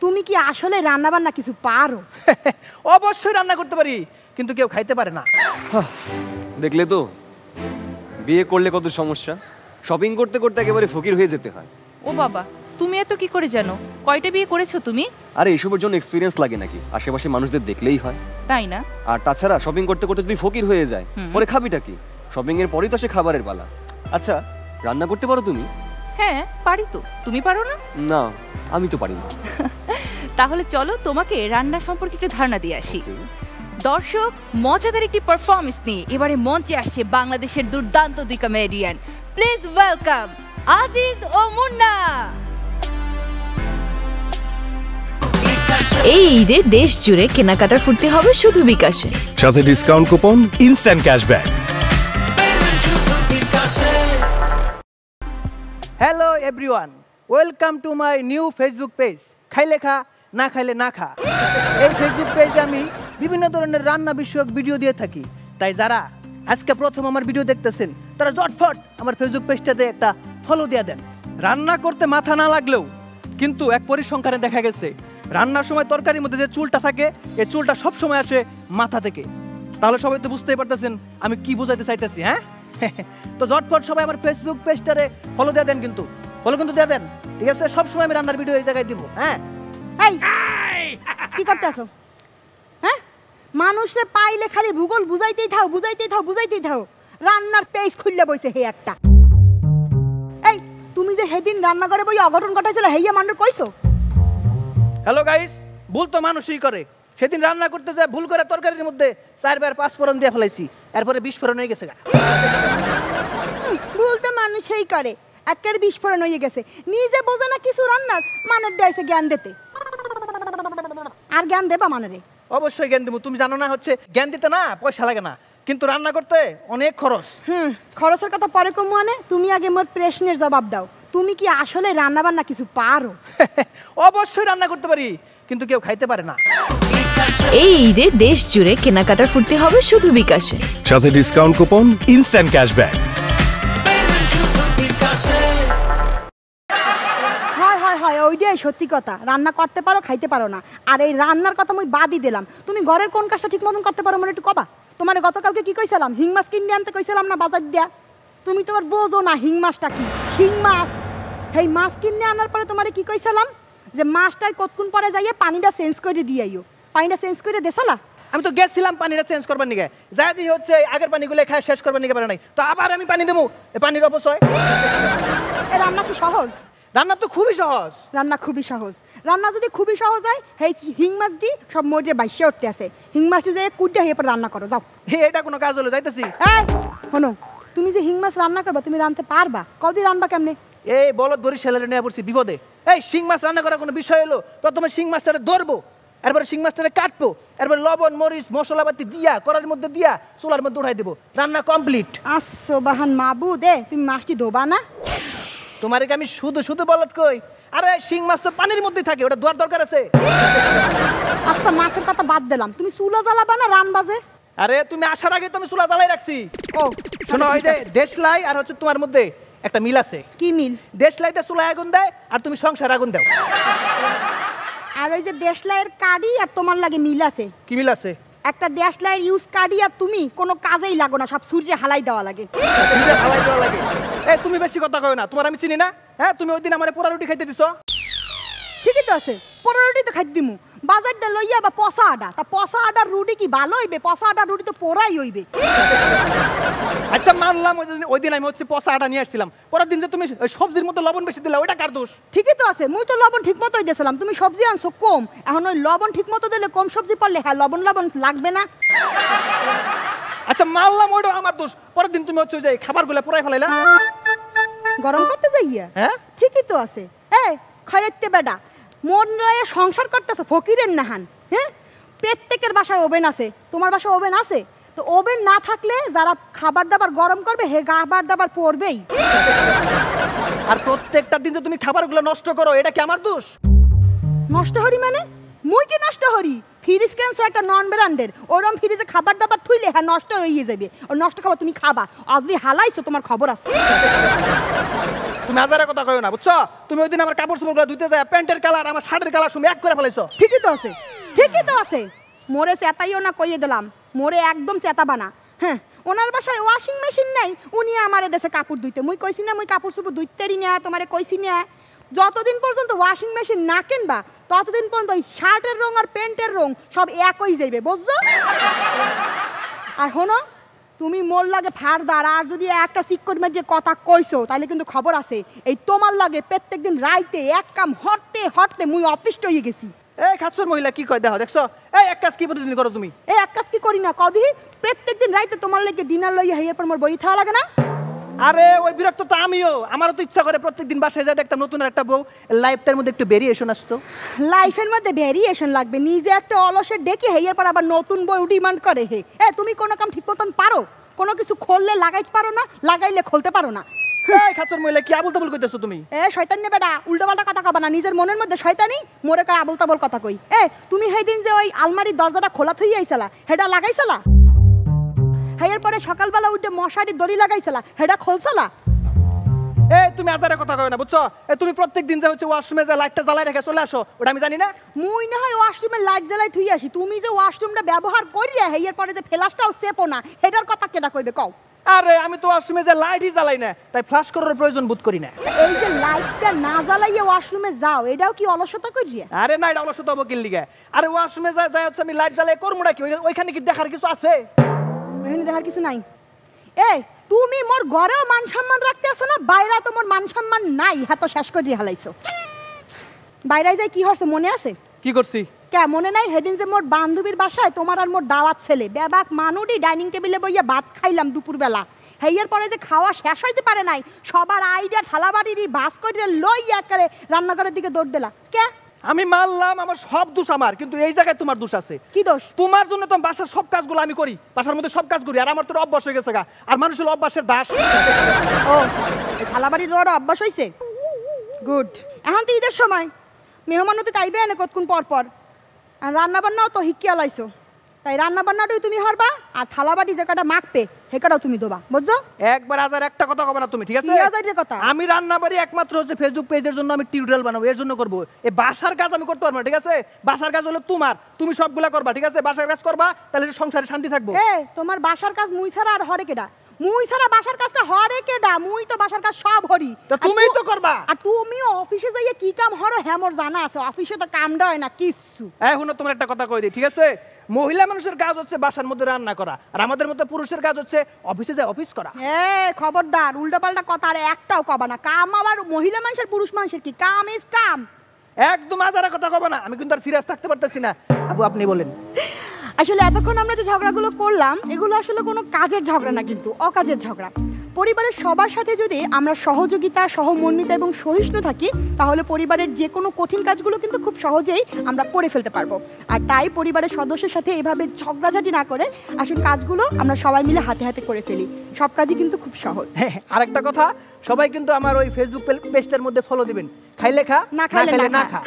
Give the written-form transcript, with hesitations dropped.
তুমি কি আসলে রান্না বান্না কিছু পারো? অবশ্যই রান্না করতে পারি, কিন্তু কেউ খাইতে পারে না। দেখলে তো বিয়ে করলে কত সমস্যা, শপিং করতে করতে একেবারে ফকির হয়ে যেতে হয়। ও বাবা, তুমি এত কি করে জানো? কয়টা বিয়ে করেছো তুমি? আরে এইসবের জন্য এক্সপিরিয়েন্স লাগে নাকি? আশেপাশে মানুষদের দেখলেই হয়, তাই না? আর তাছাড়া শপিং করতে করতে যদি ফকির হয়ে যায় পরে খাবিটা কি? শপিং এর পরেই তো সে খাবারের পালা। আচ্ছা, রান্না করতে পারো তুমি? হ্যাঁ পারি তো, তুমি পারো না? না, আমি তো পারি না। তাহলে চলো তোমাকে রান্না সম্পর্কে একটু ধারণা দিয়ে আসি। দর্শক, মজাদার একটি পারফরমেন্স নিয়ে এবারে মঞ্চে আসছে বাংলাদেশের দুর্দান্ত দুই কমেডিয়ান। প্লিজ ওয়েলকাম আজিজ ও মুন্না। এই ঈদে দেশ জুড়ে কেনাকাটার ফুর্তি হবে শুধু বিকাশে, সাথে discount coupon, instant cashback. Hello everyone, welcome to my new Facebook page খাইলে খা না খাইলে না খা। এই ফেসবুক পেজে আমি বিভিন্ন ধরনের রান্না বিষয়ক ভিডিও দিয়ে থাকি, তাই যারা আজকে প্রথম আমার ভিডিও দেখতেছেন তারা ঝটফট আমার ফেসবুক পেজটাতে একটা ফলো দিয়ে দেন। রান্না করতে মাথা না লাগলেও কিন্তু এক পরিসংখ্যানে দেখা গেছে রান্নার সময় তরকারির মধ্যে যে চুলটা থাকে এই চুলটা সব সময় আসে মাথা থেকে। তাহলে সবাই তো বুঝতেই পারতেছেন আমি কি বোঝাইতে চাইতেছি। হ্যাঁ, তো ঝটফট সবাই আমার ফেসবুক পেজটারে ফলো দিয়ে দেন, কিন্তু ফলো কিন্তু দিয়ে দেন, ঠিক আছে? সবসময় আমি রান্নার ভিডিও এই জায়গায় দিব। হ্যাঁ, কি করতে আসো? হ্যাঁ, মানুষে পাইলে খালি ভূগোল বুঝাইতেই থাও, বুঝাইতেই থাও, বুঝাইতেই থাও। রান্নার পেজ খুললে বইছে হে একটা। এই তুমি যে সেদিন রান্না করে বই অঘটন ঘটাইছিল হেইয়া মানুষ কইছো? হ্যালো গাইস, ভুল তো মানুষই করে। সেদিন রান্না করতে যায় ভুল করে তরকারির মধ্যে 4 বার 5 ফোড়ন দিয়ে ফেলাইছি, এরপরে 20 ফোড়ন হয়ে গেছে। ভুল তো মানুষই করে, একের বিস্ফোরণ হয়ে গেছে। নিজে বোঝে না কিছু রান্নার, মানের ডাইছে জ্ঞান দিতে। আর জ্ঞান দেবা মানেরে? অবশ্যই জ্ঞান দেবো। তুমি জানো না হচ্ছে জ্ঞান দিতে না পয়সা লাগে না, কিন্তু রান্না করতে অনেক খরচ। খরচের কথা পরে কমু আনে, তুমি আগে মোর প্রশ্নের জবাব দাও। তুমি কি আসলে রান্না বান্না কিছু পারো? অবশ্যই রান্না করতে পারি, কিন্তু কেউ খাইতে পারে না। এই ঈদে দেশ জুড়ে কেনাকাটার ফুর্তি হবে শুধু বিকাশে, সাথে ডিসকাউন্ট কুপন, ইনস্ট্যান্ট ক্যাশব্যাক। হয় ওইটাই সত্যি কথা, রান্না করতে পারো খাইতে পারো না। আর এই রান্নার কথা আমি বাদই দিলাম, তুমি ঘরের কোন কাজটা ঠিক মতন করতে পারো মানে একটু কবা। তোমার গতকালকে কি কইছিলাম? হিং মাছ কিনে আনতে কইছিলাম না বাজার দিয়া? তুমি তোমার বোঝো না হিং মাছটা কি। হিং মাছ, এই মাছ কিনে আনার পরে তোমার কি কইছিলাম যে মাছটার কতক্ষণ পরে যাইয়ে পানিটা চেঞ্জ করে দিয়াইও। পানিটা চেঞ্জ করে দেছালা? আমি তো গেছিলাম পানিটা চেঞ্জ করবার নিগে, যা দিয়ে হচ্ছে আগের পানিগুলো খায় শেষ করবার নিগে পারে নাই, তো আবার আমি পানি দেবো। এই পানির অপচয়। এই রান্না কি সহজ? রান্না তো খুবই সহজ। রান্না খুবই সহজ। রান্না যদি খুবই সহজ হয়, এই হিং মাছটি সব মরে বাইশে উঠতে আছে। হিং মাছটি যে কুইটা হয়ে পর রান্না করো, যাও। এটা কোনো কাজ হলো? যাইতেছি। এই শোনো, তুমি যে হিং মাছ রান্না করবা তুমি রাঁধতে পারবা? কদিন রান্না কেমনে? এই বলদ বরিশালের নিয়ে পড়ছি বিপদে। এই শিং মাছ রান্না করার কোনো বিষয় হলো? প্রথমে শিং মাছটারে ধরবো, এরপরে শিং মাছটারে কাটবো, এরপরে লবণ মরিচ মশলাপাতি দিয়া কড়াইয়ের মধ্যে দিয়া চুলার মধ্যে উঠাই দেবো, রান্না কমপ্লিট। আসো বাহান মাবুদ, তুমি মাছটি ধোবা না? তোমার কি আমি শুধু শুধু বলদ কই? আরে শিং মাছ তো পানির মধ্যেই থাকে, ওটা ধোয়ার দরকার আছে? আচ্ছা মাছের কথা বাদ দিলাম, তুমি চুলা জ্বালাবা না রান বাজে? আরে তুমি আসার আগে তো আমি চুলা জ্বালাই রাখছি। ও শোনো, ওই যে দেশলাই আর হচ্ছে তোমার মধ্যে একটা মিল আছে। কি মিল? দেশলাইতে চুলায় আগুন দেয় আর তুমি সংসার আগুন দাও। আর ওই যে দেশলাইয়ের কাডি আর তোমার লাগে মিল আছে। কি মিল আছে? একটা দেশলাইয়ের ইউজ কাডি আর তুমি কোনো কাজেই লাগো না, সব সূর্যে হালাই দেওয়া লাগে। হালাই দেওয়া লাগে? এই তুমি বেশি কথা কও না, তোমার আমি চিনি না। হ্যাঁ, তুমি ওই দিন আমারে পোড়া রুটি খাইতে দিছো। ঠিকই তো আছে, পোড়া রুটি তো খাই দিমু। বাজার দিয়ে লইয়া বা পচা আডা, তা পচা আডার রুটি কি ভালো হইবে? পচা আডার রুটি তো পোড়াই হইবে। আচ্ছা মানলাম ওই দিন আমি হচ্ছে পচা আটা নিয়ে আসছিলাম, পরের দিন যে তুমি সবজির মতো লবণ বেশি দিলা, ওইটা কার দোষ? ঠিকই তো আছে, মুই তো লবণ ঠিক মতোই দিয়েছিলাম, তুমি সবজি আনছো কম। এখন ওই লবণ ঠিক মতো দিলে কম সবজি পড়লে হ্যাঁ লবণ লবণ লাগবে না? আচ্ছা মানলাম ওইটা আমার দোষ, পরের দিন তুমি হচ্ছে যে খাবারগুলো পুরাই ফেলাইলা গরম করতে যাইয়া। হ্যাঁ ঠিকই তো আছে। এই খয়রাইতে বেডা মন লয়ে সংসার করতেছে ফকিরের নাহান। হ্যাঁ, প্রত্যেকের বাসায় ওভেন আছে, তোমার বাসায় ওভেন আছে? তো ওভেন না থাকলে যারা খাবার দাবার গরম করবে হে খাবার দাবার পড়বেই। আর প্রত্যেকটা দিন যে তুমি খাবারগুলো নষ্ট করো, এটা কি আমার দোষ? নষ্ট হরি মানে? মুই কি নষ্ট হরি? ফ্রিজ কেনছো একটা নন ব্র্যান্ডের, ওরম ফ্রিজে খাবার দাবার থুইলে হ্যাঁ নষ্ট হয়ে যাবে। ও নষ্ট খাবার তুমি খাবা, আজ যদি হালাইছো তোমার খবর আছে। তুমি আজারে কথা কইও না বুঝছো তুমি ওই দিন আমার কাপড় চোপড়গুলো ধুইতে যায় প্যান্টের কালার আমার শার্টের কালার তুমি এক করে ফেলাইছো ঠিকই তো আছে ঠিকই তো আছে মোরে চেতাইও না কইয়ে দিলাম মোরে একদম চেতাবা না হ্যাঁ ওনার বাসায় ওয়াশিং মেশিন নাই উনি আমারে দেশে কাপড় ধুইতে মুই কইছি না মুই কাপড় চোপড় ধুইতেরি না তোমারে কইছি না যতদিন পর্যন্ত ওয়াশিং মেশিন না কিনবা ততদিন পর্যন্ত ওই শার্টের রং আর প্যান্টের রং সব একই যাইবে বুঝছো আর হনো তুমি মোর লাগে ফারদার আর যদি একটা সিক্রেট যে কথা কইছো তাহলে কিন্তু খবর আছে এই তোমার লাগে প্রত্যেকদিন রাইতে এক কাম হরতে হরতে মুই অতিষ্ঠ হয়ে গেছি এই খাচ্ছর মহিলা কি কয় দেখো দেখছো এই এক কাজ কি প্রতিদিন করো তুমি এই এক কাজ কি করি না কদি প্রত্যেকদিন রাইতে তোমার লাগে ডিনার লইয়া হেয়ার পর মোর বই থাকা লাগে না আরে ওই বিরক্ত তো আমিও আমারও তো ইচ্ছা করে প্রত্যেকদিন বাসায় যা দেখতাম নতুন একটা বউ লাইফটার মধ্যে একটু ভেরিয়েশন আসতো লাইফের মধ্যে ভেরিয়েশন লাগবে নিজে একটা অলসের ডেকে হেয়ার পর আবার নতুন বই ডিমান্ড করে হে এ তুমি কোনো কাম ঠিক মতন পারো কোনো কিছু খুললে লাগাইতে পারো না লাগাইলে খুলতে পারো না এই খাচ্ছর মহিলা কি আবল তাবল কইতেছো তুমি এ শয়তান নে বেটা উল্টোপাল্টা কথা কবা না নিজের মনের মধ্যে শয়তানি মোরে কয় আবল তাবল কথা কই এ তুমি সেই দিন যে ওই আলমারির দরজাটা খোলা থই আইছালা হেডা লাগাইছালা হেয়ার পরে সকালবেলা উঠে মশারির দড়ি লাগাইছালা হেডা খুলছালা এই তুমি আজারে কথা কয় না বুঝছো এই তুমি প্রত্যেকদিন যে হচ্ছে ওয়াশরুমে যে লাইটটা জ্বালাই রেখে চলে আসো ওটা আমি জানি না মুই না হয় ওয়াশরুমের লাইট জ্বালাই থুই আসি তুমি যে ওয়াশরুমটা ব্যবহার করিয়া হেয়ার পরে যে ফ্ল্যাশটাও সেপো না হেডার কথা কেডা কইবে কও আরে আমি তো ওয়াশরুমে যে লাইটই জ্বালাই না তাই ফ্ল্যাশ করার প্রয়োজন বোধ করি না এই যে লাইটটা না জ্বালাইয়া ওয়াশরুমে যাও এটাও কি অলসতা করিয়া আরে না এটা অলসতা হবো কি লিগা আরে ওয়াশরুমে যাই হচ্ছে আমি লাইট জ্বালাই করবো নাকি ওইখানে কি দেখার কিছু আছে এখানে দেখার কিছু নাই এই তুমি মোর ঘরেও মান সম্মান রাখতে আসো না বাইরে তো মোর মান সম্মান নাই হাত শেষ করে হালাইছো বাইরে যাই কি হচ্ছে মনে আছে কি করছি কে মনে নাই হেদিন যে মোর বান্ধবীর বাসায় তোমার আর মোর দাওয়াত ছেলে বেবাক মানুডি ডাইনিং টেবিলে বইয়া ভাত খাইলাম দুপুরবেলা হেয়ার পরে যে খাওয়া শেষ হইতে পারে নাই সবার আইডিয়া থালাবাড়িরই বাস করে লইয়া করে রান্নাঘরের দিকে দৌড় দিলা কে আমি মানলাম আমার সব দোষ আমার কিন্তু এই জায়গায় তোমার দোষ আছে কি দোষ তোমার জন্য তো বাসার সব কাজগুলো আমি করি বাসার মধ্যে সব কাজ করি আর আমার তো অভ্যাস হয়ে গেছে গা আর মানুষ হলো অভ্যাসের দাস ও এই থালাবাড়ির দৌড় অভ্যাস হইছে গুড এখন তো ঈদের সময় মেহমান তো তাইবে না কতক্ষণ পর পর আর রান্না বান্নাও তো হিকিয়া লাইছো তাই রান্না বান্নাটাই তুমি হরবা আর থালাবাড়ি যে কটা মাখবে হে কটাও তুমি দেবা বুঝছো একবার আজার একটা কথা কবে না তুমি ঠিক আছে কি আজাইরের কথা? আমি রান্না বাড়ি একমাত্র হচ্ছে ফেসবুক পেজের জন্য আমি টিউটোরিয়াল বানাবো এর জন্য করবো এই বাসার কাজ আমি করতে পারবো না ঠিক আছে বাসার কাজ হলো তোমার তুমি সবগুলা করবা ঠিক আছে বাসার কাজ করবা তাহলে সংসারে শান্তি থাকবো এ তোমার বাসার কাজ মুই ছাড়া আর হরে কেডা মুই ছাড়া বাসার কাজটা হরে কেডা মুই তো বাসার কাজ সব হরি তা তুমিই তো করবা আর তুমিও অফিসে যাইয়ে কি কাম হরো হ্যাঁ মোর জানা আছে অফিসে তো কামটা হয় না কিচ্ছু এখন তোমার একটা কথা কই দিই ঠিক আছে মহিলা মানুষের কাজ হচ্ছে বাসার মধ্যে রান্না করা আর আমাদের মধ্যে পুরুষের কাজ হচ্ছে অফিসে যায় অফিস করা এ খবরদার উল্টাপাল্টা কথা আর একটাও কবা না কাম আবার মহিলা মানুষের পুরুষ মানুষের কি কাম ইজ কাম একদম আজারা কথা কবে না আমি কিন্তু আর সিরিয়াস থাকতে পারতেছি না আবু আপনি বলেন আসলে এতক্ষণ আমরা যে ঝগড়াগুলো করলাম এগুলো আসলে কোনো কাজের ঝগড়া না কিন্তু অকাজের ঝগড়া পরিবারের সবার সাথে যদি আমরা সহযোগিতা সহমর্মিতা এবং সহিষ্ণু থাকি তাহলে পরিবারের যে কোনো কঠিন কাজগুলো কিন্তু খুব সহজেই আমরা করে ফেলতে পারবো আর তাই পরিবারের সদস্যের সাথে এভাবে ঝগড়াঝাটি না করে আসলে কাজগুলো আমরা সবাই মিলে হাতে হাতে করে ফেলি সব কাজই কিন্তু খুব সহজ আরেকটা কথা সবাই কিন্তু আমার ওই ফেসবুক পেজটার মধ্যে ফলো দিবেন খাইলে খা না খাইলে না খা।